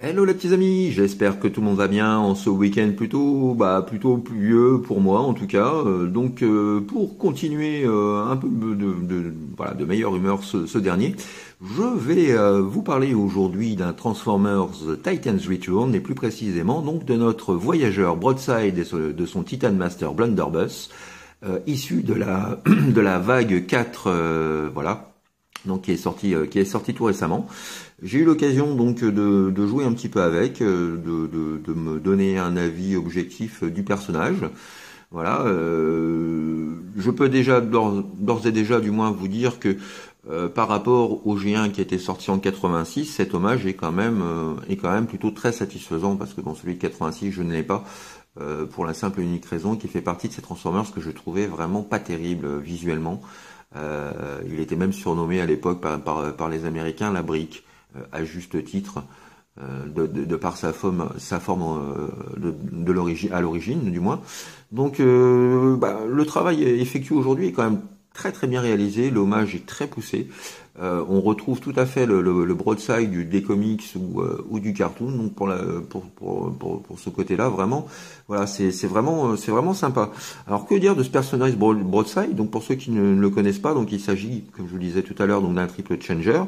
Hello les petits amis, j'espère que tout le monde va bien en ce week-end plutôt pluvieux pour moi en tout cas. Pour continuer un peu de meilleure humeur ce dernier, je vais vous parler aujourd'hui d'un Transformers Titans Return et plus précisément donc de notre voyageur Broadside et de son Titan Master Blunderbuss issu de la de la vague 4 donc qui est sorti tout récemment. J'ai eu l'occasion donc de jouer un petit peu avec, de me donner un avis objectif du personnage. Voilà, je peux déjà d'ores et déjà du moins vous dire que par rapport au G1 qui était sorti en 86, cet hommage est quand même plutôt très satisfaisant parce que dans celui de 86 je ne l'ai pas. Pour la simple et unique raison qu'il fait partie de ces Transformers que je trouvais vraiment pas terrible visuellement. Il était même surnommé à l'époque par les Américains la brique, à juste titre, de par sa forme à l'origine du moins. Le travail effectué aujourd'hui est quand même très très bien réalisé, l'hommage est très poussé. On retrouve tout à fait le broadside des comics ou du cartoon, donc pour ce côté-là, vraiment, voilà, c'est vraiment sympa. Alors que dire de ce personnage broadside? Donc pour ceux qui ne le connaissent pas, donc il s'agit, comme je vous le disais tout à l'heure, donc d'un triple changer,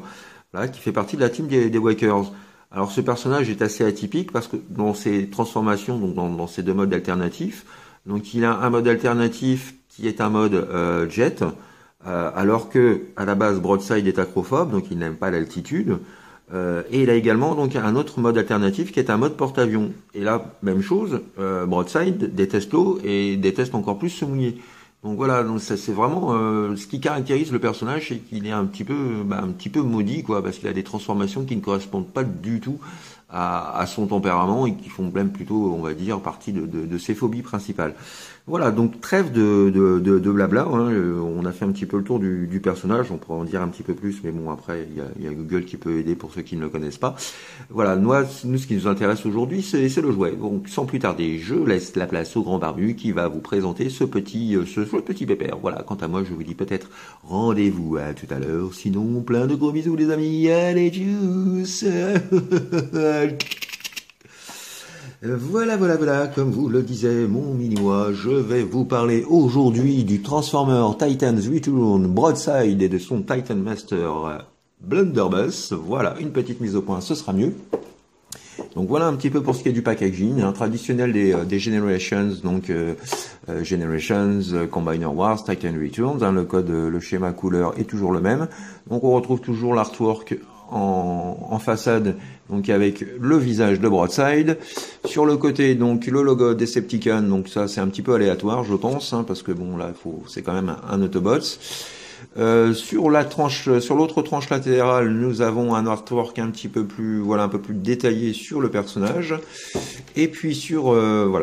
là, qui fait partie de la team des Wakers. Alors ce personnage est assez atypique parce que dans ses transformations, donc dans ces deux modes alternatifs, donc il a un mode alternatif qui est un mode jet. Alors que à la base Broadside est acrophobe, donc il n'aime pas l'altitude, et il a également donc un autre mode alternatif qui est un mode porte-avions. Et là, même chose, Broadside déteste l'eau et déteste encore plus se mouiller. Donc voilà, donc ça c'est vraiment ce qui caractérise le personnage, c'est qu'il est un petit peu maudit quoi, parce qu'il a des transformations qui ne correspondent pas du tout à son tempérament et qui font même plutôt, on va dire, partie de ses phobies principales. Voilà, donc trêve de blabla, hein, on a fait un petit peu le tour du personnage, on pourrait en dire un petit peu plus, mais bon, après, il y a Google qui peut aider pour ceux qui ne le connaissent pas. Voilà, nous ce qui nous intéresse aujourd'hui, c'est le jouet. Donc, sans plus tarder, je laisse la place au grand barbu qui va vous présenter ce petit pépère. Voilà, quant à moi, je vous dis peut-être rendez-vous à tout à l'heure, sinon, plein de gros bisous les amis, allez, tchuss. Voilà, comme vous le disait mon mini-moi, je vais vous parler aujourd'hui du Transformer Titans Return Broadside et de son Titan Master Blunderbuss. Voilà, une petite mise au point, ce sera mieux. Donc voilà un petit peu pour ce qui est du packaging, hein, traditionnel des Generations, donc Generations, Combiner Wars, Titan Returns, hein, le schéma couleur est toujours le même. Donc on retrouve toujours l'artwork en façade, donc avec le visage de Broadside. Sur le côté, donc le logo Decepticon, donc ça c'est un petit peu aléatoire, je pense, hein, parce que bon là, c'est quand même un Autobots. Sur l'autre tranche latérale, nous avons un artwork un peu plus détaillé sur le personnage. Et puis sur le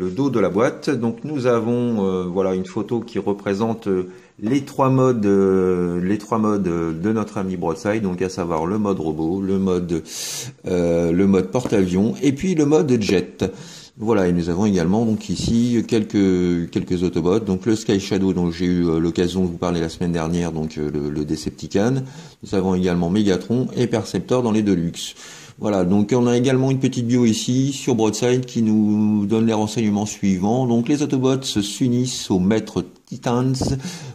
dos de la boîte, donc nous avons une photo qui représente les trois modes de notre ami Broadside, donc à savoir le mode robot, le mode porte-avions et puis le mode jet. Voilà, et nous avons également donc ici quelques Autobots, donc le Sky Shadow dont j'ai eu l'occasion de vous parler la semaine dernière, donc le Decepticon. Nous avons également Megatron et Perceptor dans les Deluxe. Voilà, donc on a également une petite bio ici sur Broadside qui nous donne les renseignements suivants. Donc les Autobots s'unissent aux maîtres Titans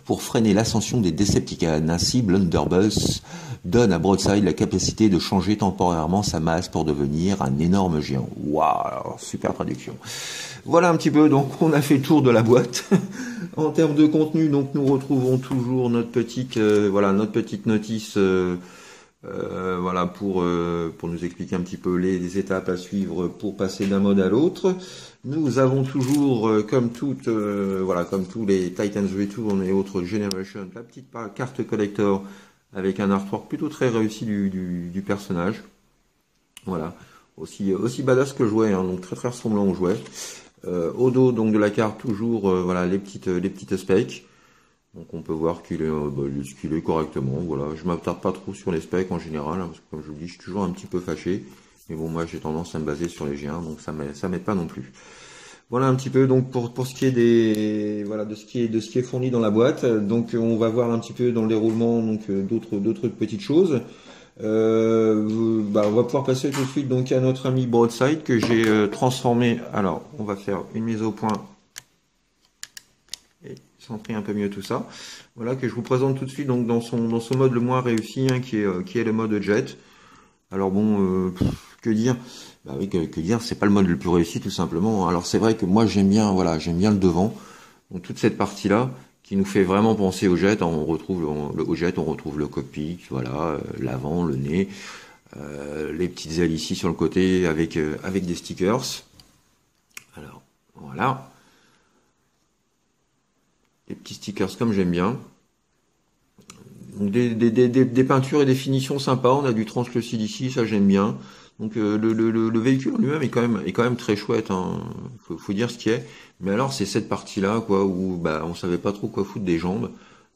pour freiner l'ascension des Decepticons. Ainsi, Blunderbuss donne à Broadside la capacité de changer temporairement sa masse pour devenir un énorme géant. Waouh, super traduction. Voilà un petit peu, donc on a fait le tour de la boîte. En termes de contenu, donc nous retrouvons toujours notre petite notice pour nous expliquer un petit peu les étapes à suivre pour passer d'un mode à l'autre. Nous avons toujours, comme tous les Titans Return et autres Generations, la petite carte collector avec un artwork plutôt très réussi du personnage. Voilà, aussi badass que le jouet, hein, donc très très ressemblant au jouet. Au dos donc de la carte toujours les petites specs. Donc on peut voir qu'il est correctement. Voilà, je m'attarde pas trop sur les specs en général, hein, parce que comme je vous dis, je suis toujours un petit peu fâché. Mais bon, moi j'ai tendance à me baser sur les G1, donc ça m'aide pas non plus. Voilà un petit peu donc pour ce qui est de ce qui est fourni dans la boîte. Donc on va voir un petit peu dans le déroulement donc d'autres petites choses. on va pouvoir passer tout de suite donc à notre ami Broadside que j'ai transformé. Alors, on va faire une mise au point et centrer un peu mieux tout ça. Voilà, que je vous présente tout de suite donc dans son mode le moins réussi, hein, qui est le mode jet. Alors bon, que dire? Bah oui, que dire? C'est pas le mode le plus réussi tout simplement. Alors c'est vrai que moi j'aime bien, voilà, j'aime bien le devant. Donc toute cette partie-là qui nous fait vraiment penser au jet. On retrouve au jet, on retrouve le cockpit, voilà, l'avant, le nez, les petites ailes ici sur le côté avec des stickers. Alors voilà, les petits stickers comme j'aime bien. Donc des peintures et des finitions sympas. On a du translucide ici, ça j'aime bien. Donc le véhicule en lui-même est quand même très chouette, hein. Faut dire ce qui est. Mais alors c'est cette partie-là quoi où bah on savait pas trop quoi foutre des jambes.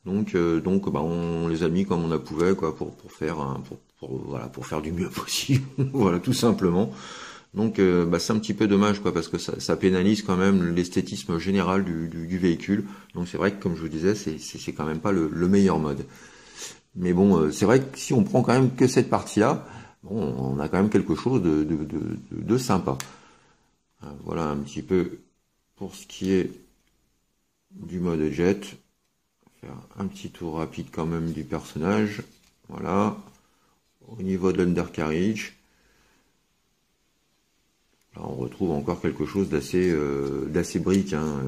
Donc bah on les a mis comme on a pouvait quoi pour faire voilà pour faire du mieux possible. Voilà tout simplement. Donc bah c'est un petit peu dommage quoi parce que ça pénalise quand même l'esthétisme général du véhicule. Donc c'est vrai que comme je vous disais c'est quand même pas le meilleur mode. Mais bon, c'est vrai que si on prend quand même que cette partie-là, bon, on a quand même quelque chose de sympa. Voilà un petit peu pour ce qui est du mode jet. Faire un petit tour rapide quand même du personnage. Voilà. Au niveau de l'undercarriage. Là, on retrouve encore quelque chose d'assez brique, hein.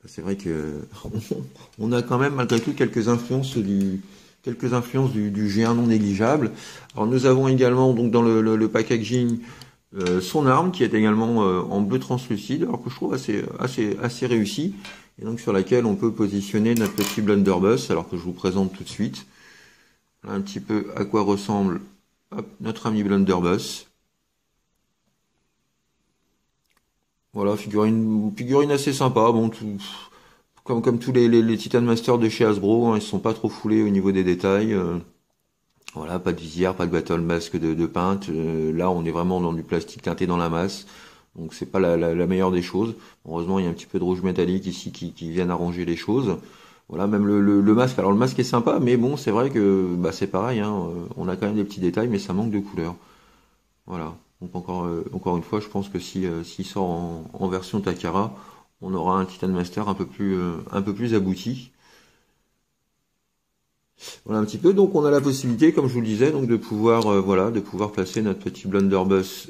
C'est vrai que on a quand même malgré tout quelques influences du G1 non négligeable. Alors nous avons également donc dans le packaging son arme qui est également en bleu translucide, alors que je trouve assez réussi, et donc sur laquelle on peut positionner notre petit blunderbuss, alors que je vous présente tout de suite. Voilà un petit peu à quoi ressemble notre ami blunderbuss. Voilà, figurine assez sympa. Bon, comme tous les Titan Master de chez Hasbro, hein, ils sont pas trop foulés au niveau des détails. Voilà, pas de visière, pas de battle mask de peinte. Là, on est vraiment dans du plastique teinté dans la masse. Donc c'est pas la meilleure des choses. Heureusement, il y a un petit peu de rouge métallique ici qui viennent arranger les choses. Voilà, même le masque. Alors le masque est sympa, mais bon, c'est vrai que bah, c'est pareil, hein, on a quand même des petits détails, mais ça manque de couleur. Voilà. Donc encore une fois, je pense que s'il sort en version Takara, on aura un Titan Master un peu plus abouti. Voilà un petit peu. Donc on a la possibilité, comme je vous le disais, donc de pouvoir placer notre petit blunderbuss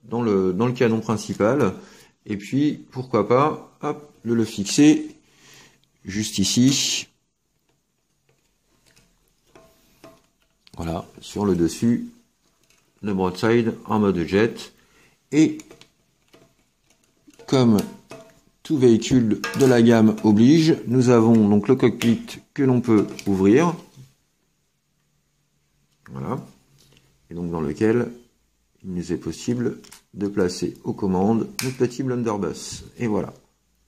dans le canon principal. Et puis pourquoi pas, hop, le fixer juste ici. Voilà, sur le dessus. Le broadside en mode jet, et comme tout véhicule de la gamme oblige, nous avons donc le cockpit que l'on peut ouvrir, voilà, et donc dans lequel il nous est possible de placer aux commandes notre petit blunderbuss. Et voilà,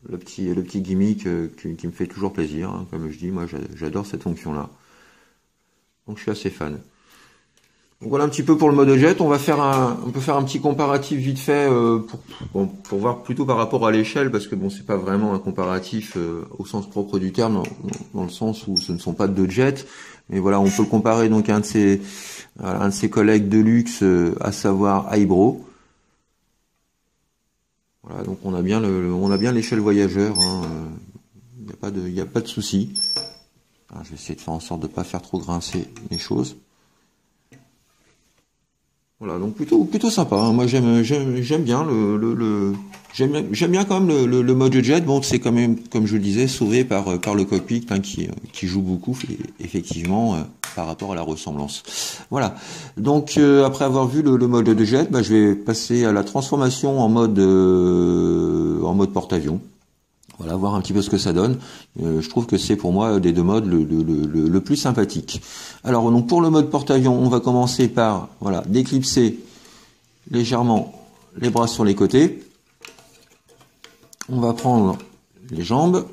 le petit gimmick qui me fait toujours plaisir, hein. Comme je dis, moi j'adore cette fonction là, donc je suis assez fan. Donc voilà un petit peu pour le mode jet. On peut faire un petit comparatif vite fait pour voir plutôt par rapport à l'échelle, parce que bon, c'est pas vraiment un comparatif au sens propre du terme, dans le sens où ce ne sont pas deux jets, mais voilà, on peut le comparer donc à un de ses collègues de luxe, à savoir Aibro. Voilà, donc on a bien l'échelle voyageur, hein, il n'y a pas de souci. Alors, je vais essayer de faire en sorte de pas faire trop grincer les choses. Voilà, donc plutôt sympa, hein. Moi j'aime bien j'aime bien quand même le mode jet. Bon, c'est quand même, comme je le disais, sauvé par le cockpit, hein, qui joue beaucoup effectivement par rapport à la ressemblance. Voilà. Donc après avoir vu le mode de jet, bah, je vais passer à la transformation en mode porte-avions. Voilà, voir un petit peu ce que ça donne. Je trouve que c'est pour moi des deux modes le plus sympathique. Alors donc pour le mode porte-avions, on va commencer par voilà d'éclipser légèrement les bras sur les côtés. On va prendre les jambes,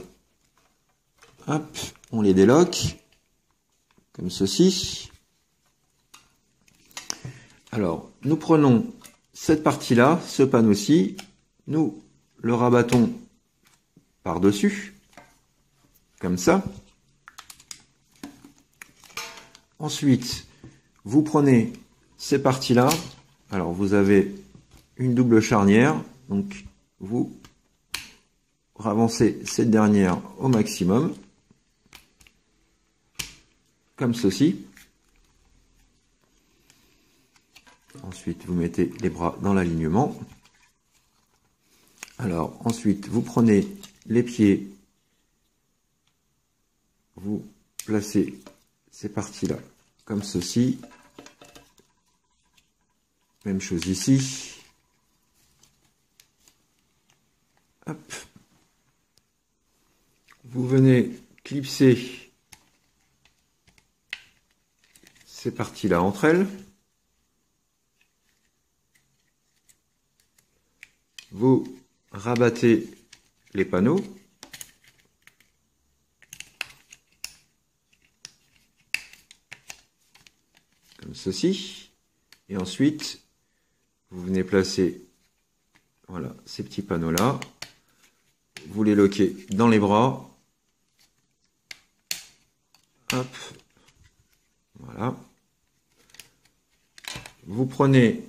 hop, on les déloque comme ceci. Alors nous prenons cette partie-là, ce panneau-ci, nous le rabattons par-dessus, comme ça. Ensuite, vous prenez ces parties-là, alors vous avez une double charnière, donc vous ravancez cette dernière au maximum, comme ceci. Ensuite, vous mettez les bras dans l'alignement. Alors, ensuite, vous prenez les pieds, vous placez ces parties-là comme ceci. Même chose ici. Hop. Vous venez clipser ces parties-là entre elles. Vous rabattez les panneaux. Comme ceci. Et ensuite, vous venez placer voilà, ces petits panneaux-là. Vous les loquez dans les bras. Hop. Voilà. Vous prenez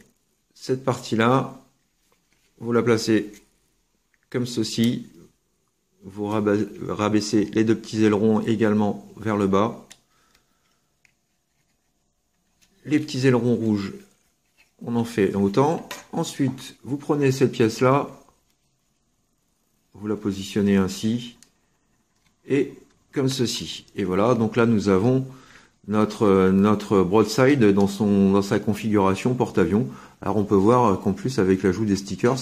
cette partie-là, vous la placez comme ceci. Vous rabaissez les deux petits ailerons également vers le bas. Les petits ailerons rouges, on en fait autant. Ensuite, vous prenez cette pièce-là, vous la positionnez ainsi, et comme ceci. Et voilà, donc là nous avons notre broadside dans sa configuration porte-avions. Alors on peut voir qu'en plus avec l'ajout des stickers,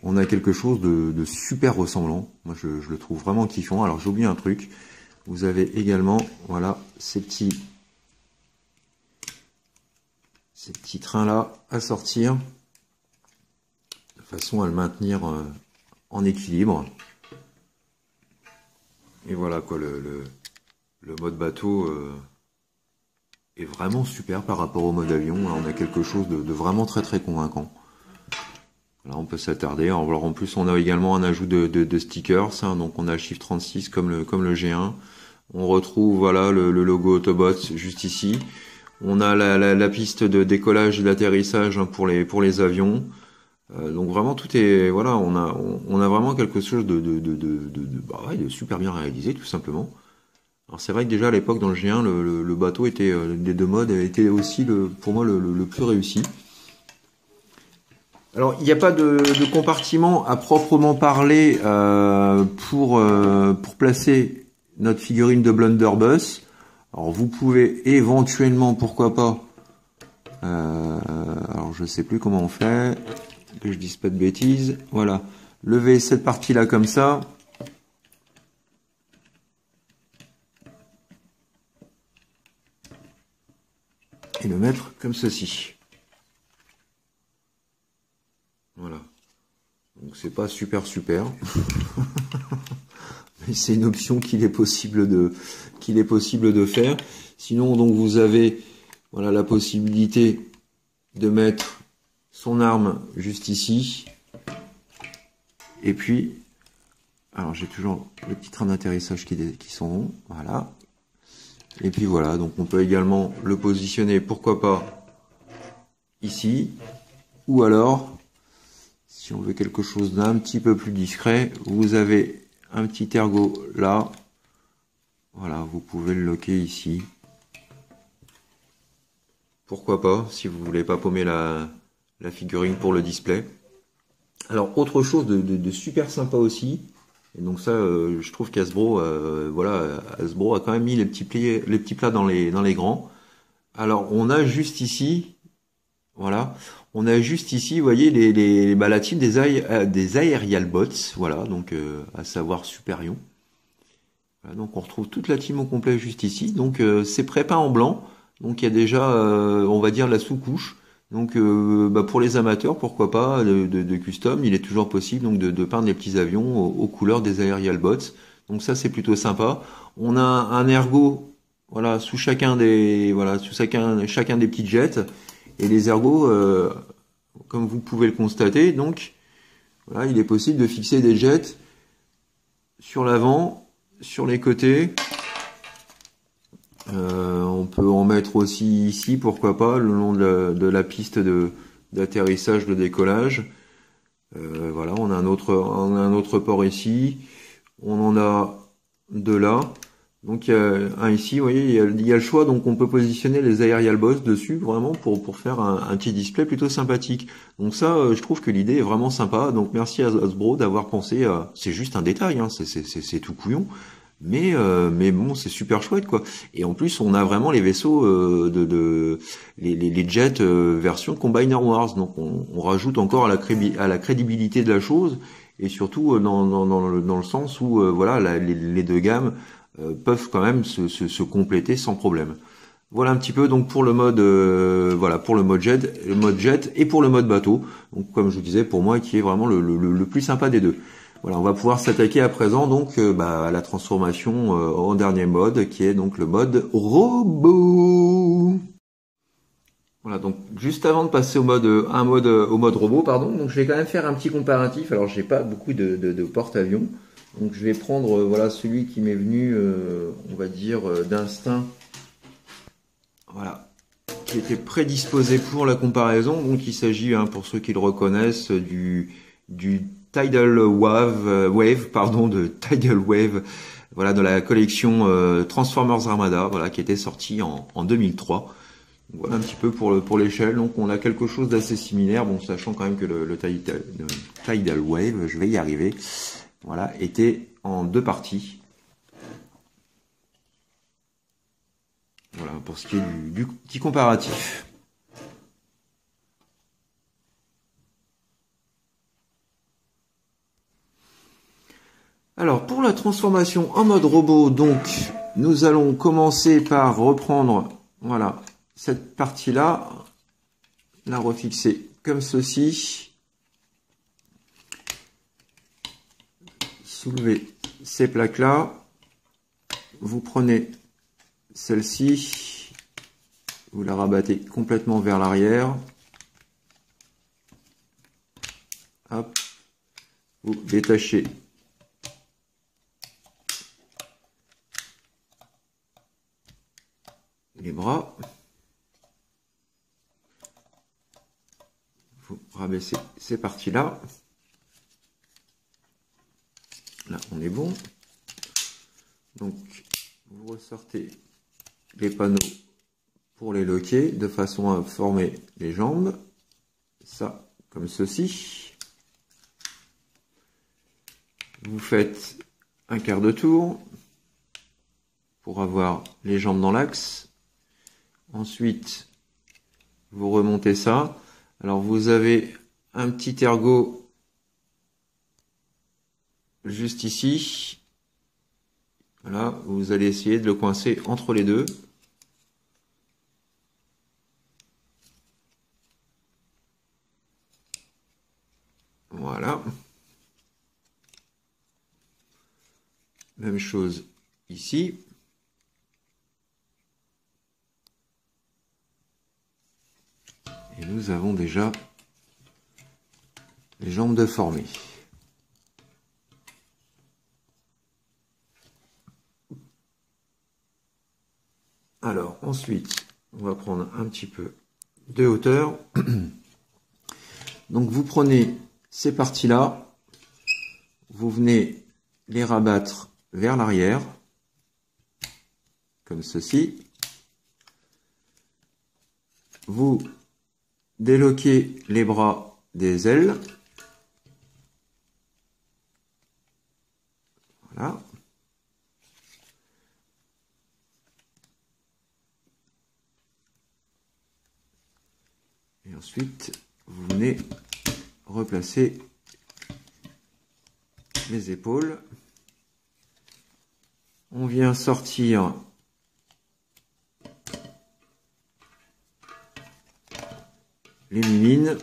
on a quelque chose de super ressemblant. Moi je le trouve vraiment kiffant. Alors j'ai oublié un truc, vous avez également voilà ces petits trains là à sortir de façon à le maintenir en équilibre. Et voilà quoi, le mode bateau est vraiment super par rapport au mode avion. Là, on a quelque chose de vraiment très convaincant. Là on peut s'attarder. Alors en plus on a également un ajout de stickers, hein, donc on a le Shift 36 comme le G1. On retrouve voilà le logo Autobots juste ici. On a la piste de décollage et d'atterrissage hein, pour les avions. Donc vraiment tout est voilà, on a vraiment quelque chose de super bien réalisé tout simplement. Alors c'est vrai que déjà à l'époque dans le G1 le bateau était des deux modes était aussi pour moi le plus réussi. Alors il n'y a pas de compartiment à proprement parler pour placer notre figurine de Blunderbuss. Alors vous pouvez éventuellement, pourquoi pas, alors je sais plus comment on fait, que je dise pas de bêtises, voilà, lever cette partie là comme ça, et le mettre comme ceci. Voilà. Donc c'est pas super, mais c'est une option qu'il est possible de faire. Sinon donc vous avez voilà la possibilité de mettre son arme juste ici. Et puis alors j'ai toujours les petits trains d'atterrissage qui sont ronds, voilà. Et puis voilà, donc on peut également le positionner, pourquoi pas ici, ou alors si on veut quelque chose d'un petit peu plus discret, vous avez un petit ergot là, voilà, vous pouvez le loquer ici. Pourquoi pas, si vous voulez pas paumer la figurine pour le display. Alors autre chose de super sympa aussi, et donc ça je trouve qu'Hasbro voilà, Hasbro a quand même mis les petits plats dans les grands. Alors on a juste ici, voilà, on a juste ici, vous voyez la team des Aerial Bots, voilà, donc à savoir Superion. Voilà, donc on retrouve toute la team au complet juste ici. Donc c'est pré-peint en blanc, donc il y a déjà on va dire la sous-couche. Donc pour les amateurs, pourquoi pas, de custom, il est toujours possible donc de peindre les petits avions aux couleurs des Aerial Bots. Donc ça c'est plutôt sympa. On a un ergot voilà sous chacun des chacun des petits jets, et les ergots comme vous pouvez le constater, donc voilà, il est possible de fixer des jets sur l'avant, sur les côtés. On peut en mettre aussi ici, pourquoi pas, le long de la piste d'atterrissage, de décollage. Voilà, on a un autre port ici. On en a deux là. Donc il y a un ici, vous voyez, il y a le choix, donc on peut positionner les Aerial Boss dessus vraiment pour faire un petit display plutôt sympathique. Donc ça, je trouve que l'idée est vraiment sympa. Donc merci à Hasbro d'avoir pensé à... C'est juste un détail, hein, c'est tout couillon. Mais bon, c'est super chouette quoi. Et en plus, on a vraiment les vaisseaux les jets version Combiner Wars. Donc on rajoute encore à la crédibilité de la chose et surtout dans le sens où voilà les deux gammes peuvent quand même se compléter sans problème. Voilà un petit peu donc pour le mode voilà pour le mode jet et pour le mode bateau. Donc comme je vous disais pour moi qui est vraiment le plus sympa des deux. Voilà, on va pouvoir s'attaquer à présent donc à la transformation en dernier mode qui est donc le mode robot. Voilà, donc juste avant de passer au mode robot, pardon, donc je vais quand même faire un petit comparatif. Alors j'ai pas beaucoup de porte-avions, donc je vais prendre voilà celui qui m'est venu, on va dire d'instinct, voilà, qui était prédisposé pour la comparaison. Donc il s'agit, hein, pour ceux qui le reconnaissent, du Tidal Wave, pardon, de Tidal Wave, voilà, de la collection Transformers Armada, voilà, qui était sortie en 2003. Voilà un petit peu pour l'échelle. Donc on a quelque chose d'assez similaire, bon, sachant quand même que le Tidal Wave, je vais y arriver, voilà, était en deux parties. Voilà pour ce qui est du petit comparatif. Alors pour la transformation en mode robot, donc nous allons commencer par reprendre, voilà, cette partie-là, la refixer comme ceci, soulevez ces plaques-là, vous prenez celle-ci, vous la rabattez complètement vers l'arrière, hop, vous détachez les bras, vous rabaissez ces parties-là, là on est bon, donc vous ressortez les panneaux pour les loquer de façon à former les jambes, ça comme ceci, vous faites un quart de tour pour avoir les jambes dans l'axe. Ensuite, vous remontez ça. Alors, vous avez un petit ergot juste ici. Voilà, vous allez essayer de le coincer entre les deux. Voilà. Même chose ici. Et nous avons déjà les jambes de formées. Alors ensuite, on va prendre un petit peu de hauteur. Donc vous prenez ces parties-là, vous venez les rabattre vers l'arrière, comme ceci. Vous déloquez les bras des ailes. Voilà. Et ensuite, vous venez replacer les épaules. On vient sortir les mimines.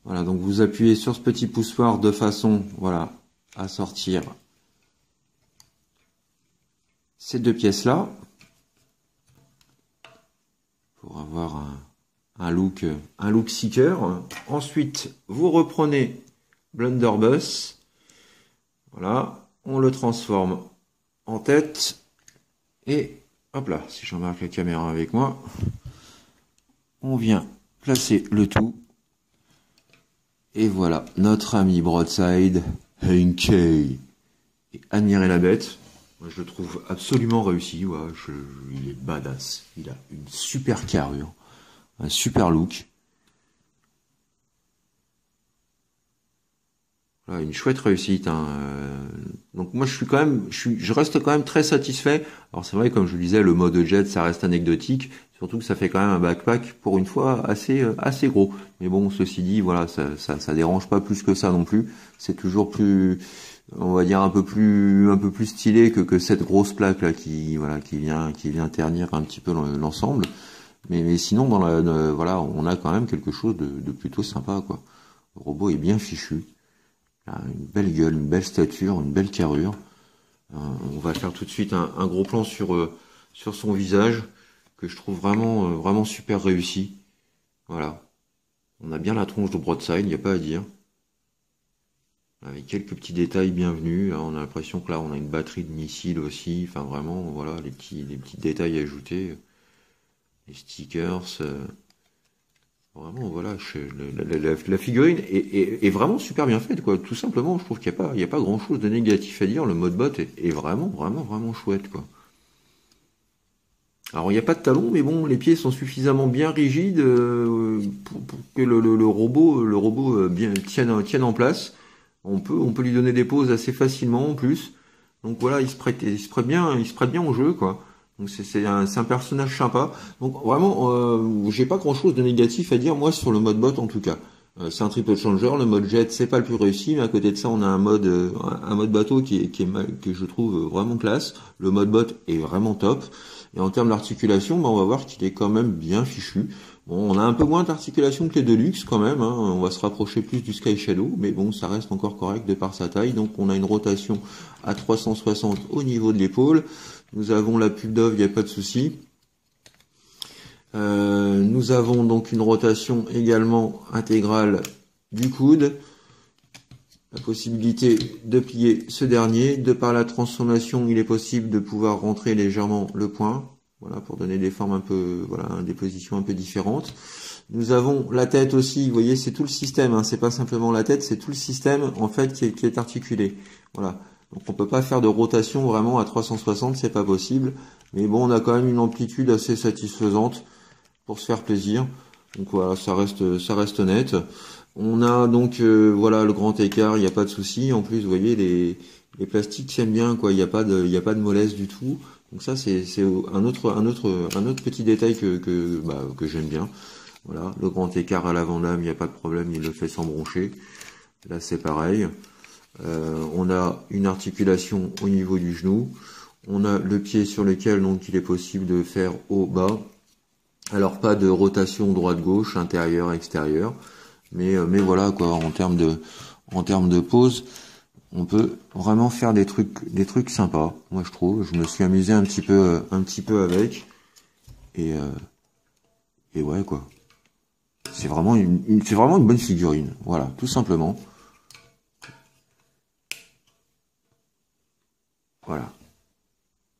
Voilà, donc vous appuyez sur ce petit poussoir de façon, voilà, à sortir ces deux pièces-là. pour avoir un look seeker. Ensuite, vous reprenez Blunderbuss. Voilà, on le transforme en tête. Et hop là, si j'embarque la caméra avec moi, on vient placer le tout. Et voilà, notre ami Broadside, Henkei. Et admirez la bête. Moi, je le trouve absolument réussi. Ouais, il est badass. Il a une super carrure, un super look. Voilà, une chouette réussite. Hein. Donc moi, je reste quand même très satisfait. Alors c'est vrai, comme je le disais, le mode jet, ça reste anecdotique. Surtout que ça fait quand même un backpack pour une fois assez gros. Mais bon, ceci dit, voilà, ça dérange pas plus que ça non plus. C'est toujours plus, on va dire un peu plus stylé que cette grosse plaque là qui vient ternir un petit peu l'ensemble. Mais sinon voilà, on a quand même quelque chose de plutôt sympa quoi. Le robot est bien fichu. Il a une belle gueule, une belle stature, une belle carrure. On va faire tout de suite un gros plan sur son visage que je trouve vraiment super réussi. Voilà. On a bien la tronche de Broadside, il n'y a pas à dire. Avec quelques petits détails bienvenus. Là, on a l'impression que là, on a une batterie de missile aussi. Enfin, vraiment, voilà, les petits détails ajoutés. Les stickers. Vraiment, voilà, la figurine est vraiment super bien faite, quoi. Tout simplement, je trouve qu'il n'y a pas grand chose de négatif à dire. Le mode bot est vraiment chouette, quoi. Alors il n'y a pas de talons, mais bon, les pieds sont suffisamment bien rigides pour que le robot tienne en place. On peut lui donner des poses assez facilement en plus. Donc voilà, il se prête bien au jeu, quoi. Donc c'est un personnage sympa. Donc vraiment, j'ai pas grand chose de négatif à dire moi sur le mode bot en tout cas. C'est un triple changer. Le mode jet c'est pas le plus réussi, mais à côté de ça on a un mode bateau que je trouve vraiment classe. Le mode bot est vraiment top. Et en termes d'articulation, on va voir qu'il est quand même bien fichu. Bon, on a un peu moins d'articulation que les Deluxe quand même. Hein. On va se rapprocher plus du Sky Shadow, mais bon, ça reste encore correct de par sa taille. Donc on a une rotation à 360 au niveau de l'épaule. Nous avons la pub d'oeuvre, il n'y a pas de souci. Nous avons donc une rotation également intégrale du coude. La possibilité de plier ce dernier. De par la transformation, il est possible de pouvoir rentrer légèrement le poing. Voilà, pour donner des formes un peu, voilà, des positions un peu différentes. Nous avons la tête aussi, vous voyez, c'est tout le système, hein, c'est pas simplement la tête, c'est tout le système, en fait, qui est articulé. Voilà. Donc on peut pas faire de rotation vraiment à 360, c'est pas possible. Mais bon, on a quand même une amplitude assez satisfaisante pour se faire plaisir. Donc voilà, ça reste honnête. On a donc voilà le grand écart, il n'y a pas de souci. En plus, vous voyez les plastiques tiennent bien, quoi. Il n'y a pas de mollesse du tout. Donc ça c'est un autre petit détail que j'aime bien. Voilà, le grand écart à l'avant-lame, il n'y a pas de problème, il le fait sans broncher. Là c'est pareil. On a une articulation au niveau du genou. On a le pied sur lequel donc il est possible de faire haut-bas. Alors pas de rotation droite-gauche, intérieur, extérieur. Mais voilà quoi, en termes de pose, on peut vraiment faire des trucs sympas. Moi je trouve, je me suis amusé un petit peu avec. Et ouais quoi. C'est vraiment une bonne figurine. Voilà, tout simplement. Voilà.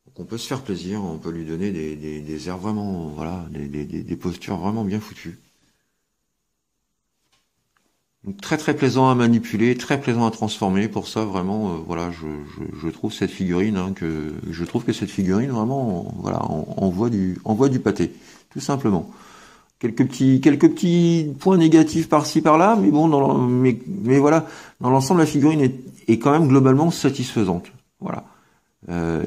Donc on peut se faire plaisir, on peut lui donner des airs vraiment, voilà, des postures vraiment bien foutues. Donc très plaisant à manipuler, très plaisant à transformer. Pour ça vraiment, voilà, je trouve cette figurine que cette figurine vraiment, voilà, envoie du pâté, tout simplement. Quelques petits points négatifs par-ci par-là, mais bon, mais voilà, dans l'ensemble la figurine est quand même globalement satisfaisante. Voilà.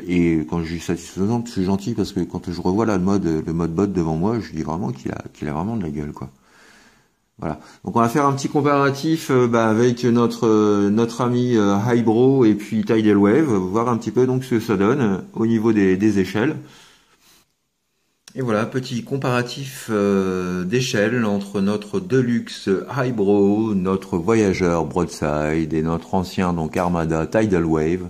Et quand je dis satisfaisante, c'est gentil parce que quand je revois là le mode bot devant moi, je dis vraiment qu'il a vraiment de la gueule quoi. Voilà. Donc on va faire un petit comparatif avec notre ami Hybro et puis Tidal Wave, voir un petit peu donc ce que ça donne au niveau des échelles. Et voilà, petit comparatif d'échelle entre notre Deluxe Hybro, notre Voyageur Broadside et notre ancien donc Armada Tidal Wave.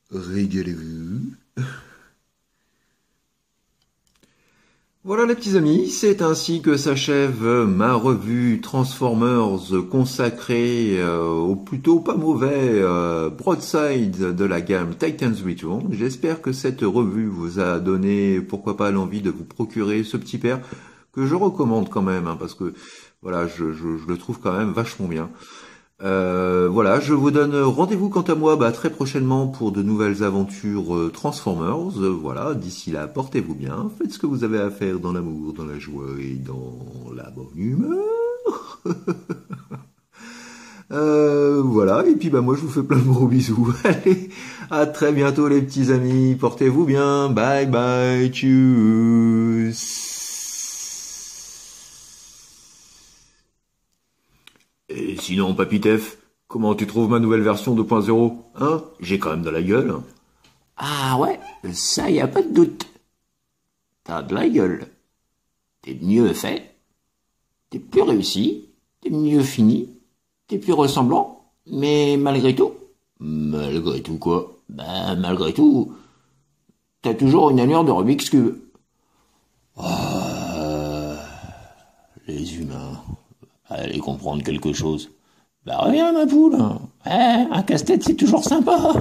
Régalez-vous. Voilà les petits amis, c'est ainsi que s'achève ma revue Transformers consacrée au plutôt pas mauvais broadside de la gamme Titans Return. J'espère que cette revue vous a donné, pourquoi pas, l'envie de vous procurer ce petit paire que je recommande quand même, hein, parce que voilà, je le trouve quand même vachement bien. Voilà, je vous donne rendez-vous quant à moi très prochainement pour de nouvelles aventures Transformers. Voilà, d'ici là, portez-vous bien, faites ce que vous avez à faire dans l'amour, dans la joie et dans la bonne humeur. Voilà, et puis moi je vous fais plein de gros bisous. Allez, à très bientôt les petits amis, portez-vous bien, bye bye, tchuss. Et sinon, Papitef, comment tu trouves ma nouvelle version 2.0? Hein? J'ai quand même de la gueule. Ah ouais, ça y a pas de doute. T'as de la gueule. T'es mieux fait. T'es plus réussi. T'es mieux fini. T'es plus ressemblant. Mais malgré tout. Malgré tout quoi? Malgré tout. T'as toujours une allure de Rubik's Cube. Les humains. Allez comprendre quelque chose. Rien ma poule. Un casse-tête c'est toujours sympa.